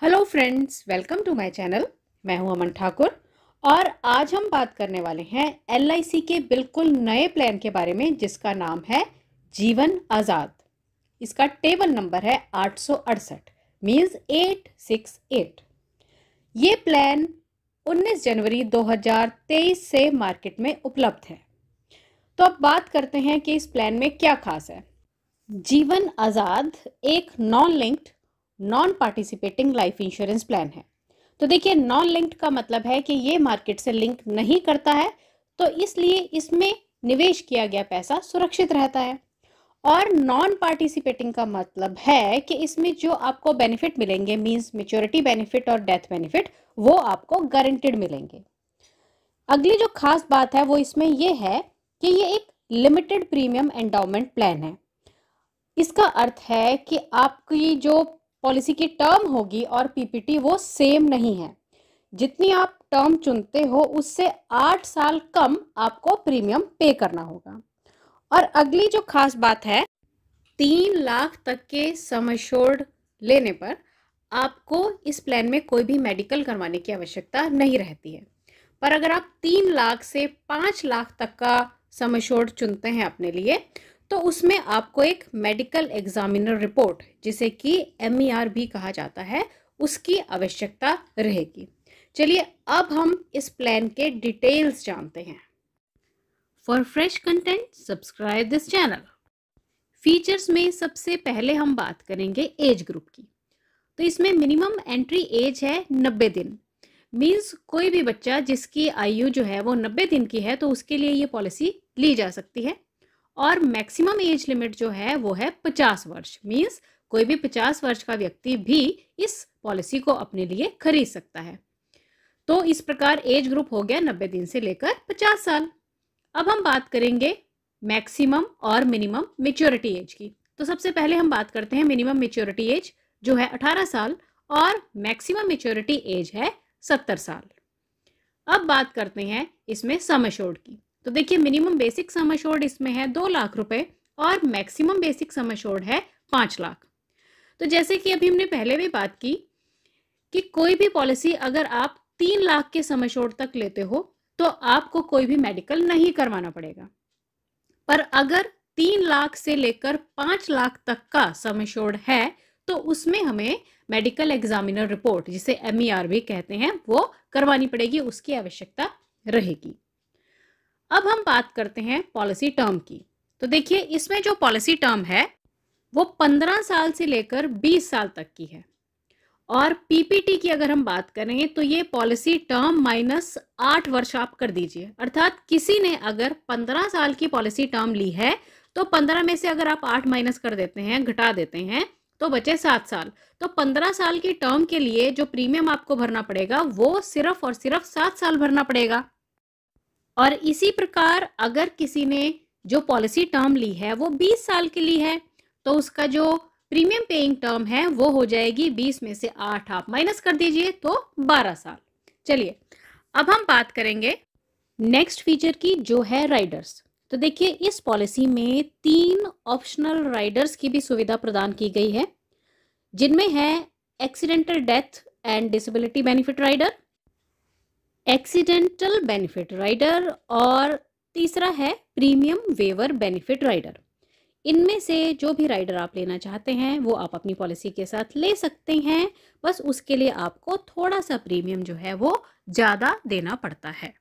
Hello friends, welcome to my channel. मैं हूं अमन ठाकुर और आज हम बात करने वाले हैं एलआईसी के बिल्कुल नए प्लान के बारे में जिसका नाम है जीवन आज़ाद। इसका टेबल नंबर है 868 मीन्स 868। ये प्लान 19 जनवरी 2023 से मार्केट में उपलब्ध है। तो अब बात करते हैं कि इस प्लान में क्या खास है। जीवन आज़ाद एक non linked non participating life insurance plan है। तो देखिए, नॉन लिंक्ड का मतलब है कि ये मार्केट से लिंक नहीं करता है, तो इसलिए इसमें निवेश किया गया पैसा सुरक्षित रहता है। और नॉन पार्टिसिपेटिंग का मतलब है कि इसमें जो आपको बेनिफिट मिलेंगे मींस मैच्योरिटी बेनिफिट और डेथ बेनिफिट, वो आपको गारंटेड मिलेंगे। अगली जो खास बात है वो इसमें ये है कि ये एक लिमिटेड प्रीमियम एंडाउमेंट प्लान है। इसका अर्थ है कि आपकी जो पॉलिसी की टर्म होगी और पीपीटी वो सेम नहीं है। जितनी आप टर्म चुनते हो उससे 8 साल कम आपको प्रीमियम पे करना होगा। और अगली जो खास बात है, 3 लाख तक के सम एश्योर्ड लेने पर आपको इस प्लान में कोई भी मेडिकल करवाने की आवश्यकता नहीं रहती है। पर अगर आप 3 लाख से 5 लाख तक का सम एश्योर्ड चुनते हैं अपने लिए, तो उसमें आपको एक मेडिकल एग्जामिनर रिपोर्ट, जिसे कि MER भी कहा जाता है, उसकी आवश्यकता रहेगी। चलिए अब हम इस प्लान के डिटेल्स जानते हैं। For fresh content subscribe this channel. Features में सबसे पहले हम बात करेंगे एज ग्रुप की। तो इसमें मिनिमम एंट्री एज है 90 दिन। मीन्स कोई भी बच्चा जिसकी आयु जो है वो 90 दिन की है तो उसके लिए ये पॉलिसी ली जा सकती है। और मैक्सिमम एज लिमिट जो है वो है 50 वर्ष। मीन्स कोई भी 50 वर्ष का व्यक्ति भी इस पॉलिसी को अपने लिए खरीद सकता है। तो इस प्रकार एज ग्रुप हो गया 90 दिन से लेकर 50 साल। अब हम बात करेंगे मैक्सिमम और मिनिमम मेच्योरिटी एज की। तो सबसे पहले हम बात करते हैं मिनिमम मेच्योरिटी एज जो है 18 साल और मैक्सिमम मेच्योरिटी एज है 70 साल। अब बात करते हैं इसमें सम एश्योर्ड की। तो देखिए, मिनिमम बेसिक सम एश्योर्ड इसमें है 2 लाख रुपए और मैक्सिमम बेसिक सम एश्योर्ड है 5 लाख। तो जैसे कि अभी हमने पहले भी बात की कि कोई भी पॉलिसी अगर आप 3 लाख के सम एश्योर्ड तक लेते हो तो आपको कोई भी मेडिकल नहीं करवाना पड़ेगा। पर अगर 3 लाख से लेकर 5 लाख तक का सम एश्योर्ड है तो उसमें हमें मेडिकल एग्जामिनर रिपोर्ट, जिसे MER भी कहते हैं, वो करवानी पड़ेगी, उसकी आवश्यकता रहेगी। अब हम बात करते हैं पॉलिसी टर्म की। तो देखिए, इसमें जो पॉलिसी टर्म है वो 15 साल से लेकर 20 साल तक की है। और पीपीटी की अगर हम बात करें तो ये पॉलिसी टर्म माइनस 8 वर्ष आप कर दीजिए। अर्थात किसी ने अगर 15 साल की पॉलिसी टर्म ली है तो 15 में से अगर आप 8 माइनस कर देते हैं, घटा देते हैं, तो बचे 7 साल। तो 15 साल की टर्म के लिए जो प्रीमियम आपको भरना पड़ेगा वो सिर्फ और सिर्फ 7 साल भरना पड़ेगा। और इसी प्रकार अगर किसी ने जो पॉलिसी टर्म ली है वो 20 साल के लिए है तो उसका जो प्रीमियम पेइंग टर्म है वो हो जाएगी 20 में से 8 आप माइनस कर दीजिए तो 12 साल। चलिए अब हम बात करेंगे नेक्स्ट फीचर की जो है राइडर्स। तो देखिए, इस पॉलिसी में 3 ऑप्शनल राइडर्स की भी सुविधा प्रदान की गई है, जिनमें है accidental death and disability benefit rider, accidental benefit rider और तीसरा है प्रीमियम वेवर बेनिफिट राइडर। इनमें से जो भी राइडर आप लेना चाहते हैं वो आप अपनी पॉलिसी के साथ ले सकते हैं, बस उसके लिए आपको थोड़ा सा प्रीमियम जो है वो ज़्यादा देना पड़ता है।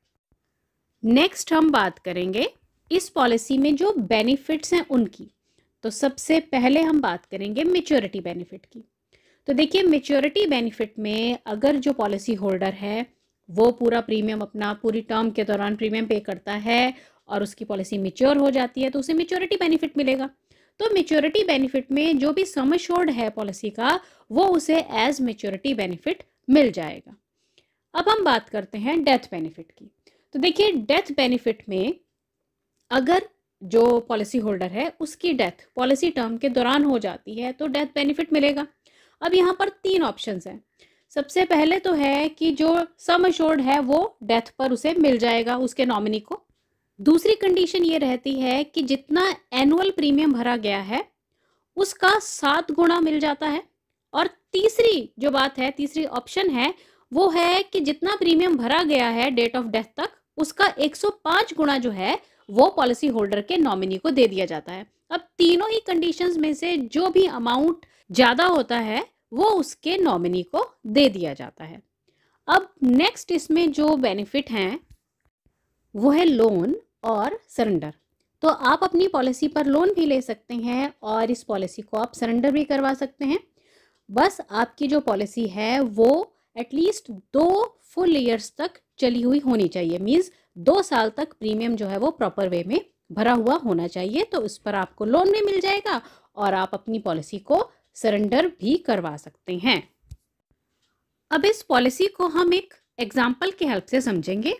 नेक्स्ट हम बात करेंगे इस पॉलिसी में जो बेनिफिट्स हैं उनकी। तो सबसे पहले हम बात करेंगे मेच्योरिटी बेनिफिट की। तो देखिए, मेच्योरिटी बेनिफिट में अगर जो पॉलिसी होल्डर है वो पूरा प्रीमियम अपना पूरी टर्म के दौरान प्रीमियम पे करता है और उसकी पॉलिसी मेच्योर हो जाती है तो उसे मेच्योरिटी बेनिफिट मिलेगा। तो मेच्योरिटी बेनिफिट में जो भी सम एश्योर्ड है पॉलिसी का वो उसे एज मेच्योरिटी बेनिफिट मिल जाएगा। अब हम बात करते हैं डेथ बेनिफिट की। तो देखिए, डेथ बेनिफिट में अगर जो पॉलिसी होल्डर है उसकी डेथ पॉलिसी टर्म के दौरान हो जाती है तो डेथ बेनिफिट मिलेगा। अब यहाँ पर 3 ऑप्शंस हैं। सबसे पहले तो है कि जो सम एश्योर्ड है वो डेथ पर उसे मिल जाएगा, उसके नॉमिनी को। दूसरी कंडीशन ये रहती है कि जितना एनुअल प्रीमियम भरा गया है उसका 7 गुना मिल जाता है। और तीसरी जो बात है, तीसरी ऑप्शन है, वो है कि जितना प्रीमियम भरा गया है डेट ऑफ डेथ तक, उसका 105 गुना जो है वो पॉलिसी होल्डर के नॉमिनी को दे दिया जाता है। अब तीनों ही कंडीशंस में से जो भी अमाउंट ज़्यादा होता है वो उसके नॉमिनी को दे दिया जाता है। अब नेक्स्ट इसमें जो बेनिफिट हैं वो है लोन और सरेंडर। तो आप अपनी पॉलिसी पर लोन भी ले सकते हैं और इस पॉलिसी को आप सरेंडर भी करवा सकते हैं। बस आपकी जो पॉलिसी है वो एटलीस्ट 2 फुल ईयर्स तक चली हुई होनी चाहिए। मीन्स 2 साल तक प्रीमियम जो है वो प्रॉपर वे में भरा हुआ होना चाहिए, तो उस पर आपको लोन भी मिल जाएगा और आप अपनी पॉलिसी को सरेंडर भी करवा सकते हैं। अब इस पॉलिसी को हम एक एग्जाम्पल के हेल्प से समझेंगे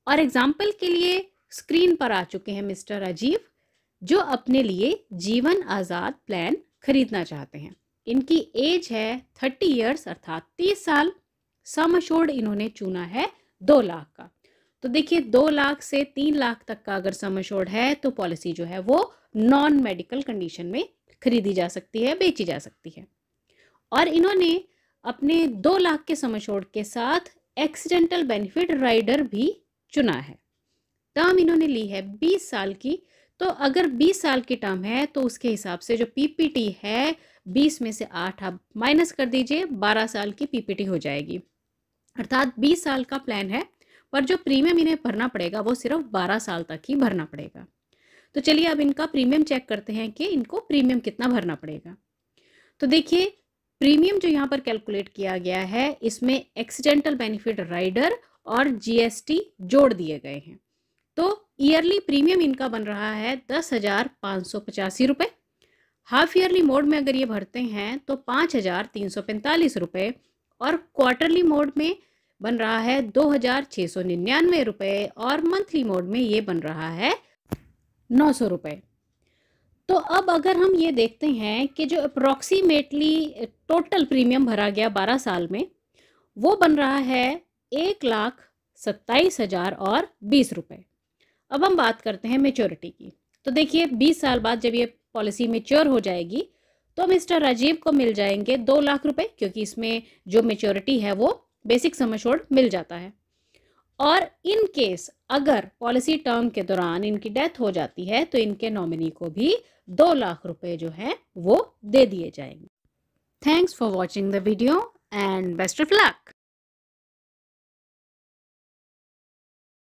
और एग्जाम्पल के लिए स्क्रीन पर आ चुके हैं मिस्टर राजीव, जो अपने लिए जीवन आज़ाद प्लान खरीदना चाहते हैं। इनकी एज है 30 ईयर्स अर्थात 30 साल। सम अश्योर्ड इन्होंने चुना है 2 लाख का। तो देखिए 2 लाख से 3 लाख तक का अगर सम अश्योर्ड है तो पॉलिसी जो है वो नॉन मेडिकल कंडीशन में खरीदी जा सकती है, बेची जा सकती है। और इन्होंने अपने 2 लाख के सम अश्योर्ड के साथ एक्सीडेंटल बेनिफिट राइडर भी चुना है। टर्म इन्होंने ली है 20 साल की। तो अगर 20 साल की टर्म है तो उसके हिसाब से जो पीपीटी है 20 में से 8 आप माइनस कर दीजिए, 12 साल की पीपीटी हो जाएगी। अर्थात 20 साल का प्लान है पर जो प्रीमियम इन्हें भरना पड़ेगा वो सिर्फ 12 साल तक ही भरना पड़ेगा। तो चलिए अब इनका प्रीमियम चेक करते हैं कि इनको प्रीमियम कितना भरना पड़ेगा। तो देखिए प्रीमियम जो यहाँ पर कैलकुलेट किया गया है इसमें एक्सीडेंटल बेनिफिट राइडर और जीएसटी जोड़ दिए गए हैं। तो ईयरली प्रीमियम इनका बन रहा है 10,585 रुपये। हाफ ईयरली मोड में अगर ये भरते हैं तो 5,345 रुपये और क्वार्टरली मोड में बन रहा है 2,699 रुपये और मंथली मोड में ये बन रहा है 900 रुपये। तो अब अगर हम ये देखते हैं कि जो अप्रॉक्सीमेटली टोटल प्रीमियम भरा गया 12 साल में वो बन रहा है 1,27,020 रुपये। अब हम बात करते हैं मेच्योरिटी की। तो देखिए 20 साल बाद जब ये पॉलिसी मेच्योर हो जाएगी तो मिस्टर राजीव को मिल जाएंगे 2 लाख रुपए, क्योंकि इसमें जो मेच्योरिटी है वो बेसिक सम अश्योर्ड मिल जाता है। और इन केस अगर पॉलिसी टर्म के दौरान इनकी डेथ हो जाती है तो इनके नॉमिनी को भी 2 लाख रुपए जो है वो दे दिए जाएंगे। Thanks for watching the video and best of luck.